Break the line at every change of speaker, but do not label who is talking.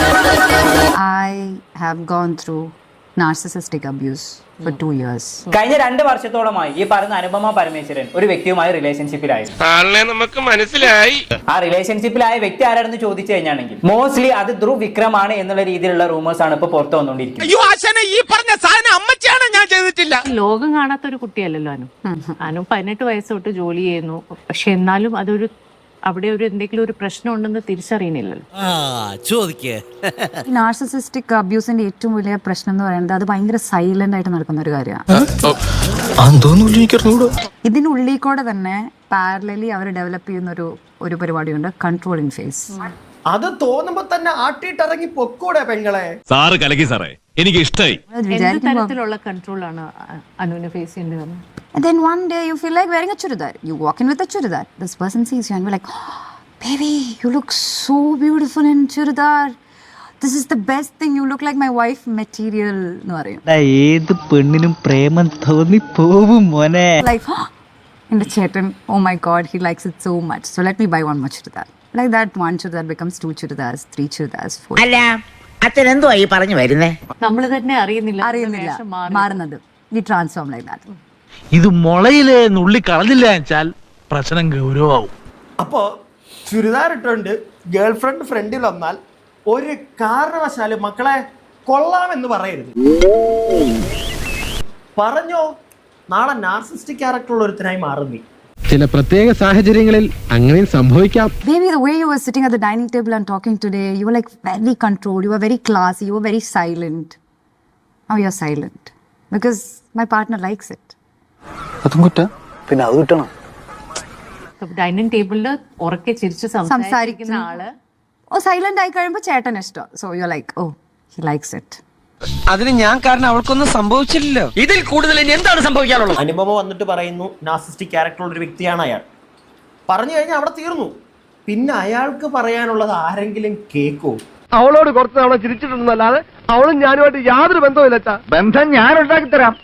I have gone through narcissistic abuse for 2 years.
കഴിഞ്ഞ 2 വർഷത്തോളമായി ഈ പറയുന്ന അനുപമ പരമേശ്വരൻ ഒരു വ്യക്തിയുമായി റിലേഷൻഷിപ്പിലായിരുന്നു.
ആളിനെ നമുക്ക് മനസ്സിലായി.
ആ റിലേഷൻഷിപ്പിലായ വ്യക്തി ആരാണെന്ന് ചോദിച്ചു കഴിഞ്ഞാണെങ്കിൽ മോസ്റ്റ്ലി അത് ധ്രുവ് വിക്രമാണ് എന്നുള്ള രീതിയിലുള്ള റൂമേഴ്സ് ആണ് ഇപ്പൊ പുറത്തു വന്നുകൊണ്ടിരിക്കുന്നത്.
ലോകം കാണാത്ത ഒരു കുട്ടിയല്ലല്ലോ അനു 18 വയസ്സ് തൊട്ട് ജോലി ചെയ്യുന്നു. പക്ഷെ എന്നാലും അതൊരു അവിടെ ഒരു എന്തെങ്കിലും ഒരു പ്രശ്നം ഉണ്ടെന്ന് തിരിച്ചറിയുന്നില്ലല്ലോ.
ഈ നാർസിസിസ്റ്റിക് അബ്യൂസിന്റെ ഏറ്റവും വലിയ പ്രശ്നം എന്ന് പറയുന്നത് അത് ഭയങ്കര സൈലന്റ് ആയിട്ട് നടക്കുന്ന ഒരു കാര്യമാണ്. ഇതിനുള്ളിൽ കൂടെ തന്നെ പാരലലി അവർ ഡെവലപ്പ് ചെയ്യുന്ന ഒരു പരിപാടിയുണ്ട്, കൺട്രോളിംഗ് ഫേസ്.
അത് തോന്നുമ്പോ തന്നെ ആട്ടിട്ടിറങ്ങി പൊക്കൂടെ പെങ്ങളെ.
സാറ് കലക്കി സാറേ, എനിക്ക് ഇഷ്ടായി.
എന്ത് തരത്തിലുള്ള കൺട്രോൾ ആണ് അനുവിനെ ഫേസ് ചെയ്യേണ്ടി വന്നത്?
And then one day you feel like wearing a churidar. You walk in with a churidar. This person sees you and we're like, oh, baby, you look so beautiful in churidar. This is the best thing. You look like my wife material. No worry.
ഏത് പെണ്ണിനും പ്രേമം തോന്നി പോവും മോനെ.
Like, in the chetan, oh my God, he likes it so much. So let me buy one more churidar. Like that, one churidar becomes 2 churidars, 3 churidars, 4.
അല്ല അച്ഛൻ എന്തോ ഈ പറഞ്ഞു വരുന്നേ?
നമ്മൾ തന്നെ അറിയുന്നില്ല
മാറുന്നത്. We transform like that.
ഇത് മുളയിലെ നുള്ളി കളഞ്ഞില്ല വെച്ചാൽ പ്രശ്നം ഗൗരവാവും.
അപ്പോ ചുരിദാർ ഇട്ടുണ്ട് ഗേൾ ഫ്രണ്ടിൽ വന്നാൽ ഒരു കാരണവശാലും മക്കളെ കൊള്ളാമെന്ന് പറയരുത്. പറഞ്ഞോ, നാളെ നാർസിസ്റ്റിക് ക്യാരക്ടറുള്ള ഒരുത്തനായി മാറുന്നു.
ചില പ്രത്യേക സാഹചര്യങ്ങളിൽ അങ്ങനെ സംഭവിക്കാം.
Baby, the way you were sitting at the dining table and talking today, you were like very controlled, you were very classy, you were very silent. Now you're silent because my partner likes it.
അതും കുറ്റ പിന്നെ അത് കിട്ടണം.
Dining ടേബിളില് ഉറക്കെ ചിരിച്ച് സംസാരിക്കുന്ന ആള്
silent ആയി കഴിയുമ്പോൾ ചേട്ടൻ ഇഷ്ടം. So you like, oh he likes it.
അതിന് ഞാൻ കാരണം അവൾക്കൊന്നും സംഭവിച്ചില്ലല്ലോ. ഇതിൽ കൂടുതൽ ഇനി എന്താണ് സംഭവിക്കാനുള്ളത്?
അനുപമ വന്നിട്ട് പറയുന്നു നാർസിസ്റ്റിക് ക്യാരക്ടറുള്ള ഒരു വ്യക്തിയാണ് അയാൾ. പറഞ്ഞു കഴിഞ്ഞാൽ അവിടെ തീർന്നു. പിന്നെ അയാൾക്ക് പറയാനുള്ളത് ആരെങ്കിലും കേൾക്കോ?
അവളോട് കുറച്ച് തവണ ചിരിച്ചിട്ടുണ്ടെന്നല്ലാതെ അവളും ഞാനുമായിട്ട് യാതൊരു ബന്ധവുമില്ല. ബന്ധം ഞാൻ ഉണ്ടാക്കി തരാം.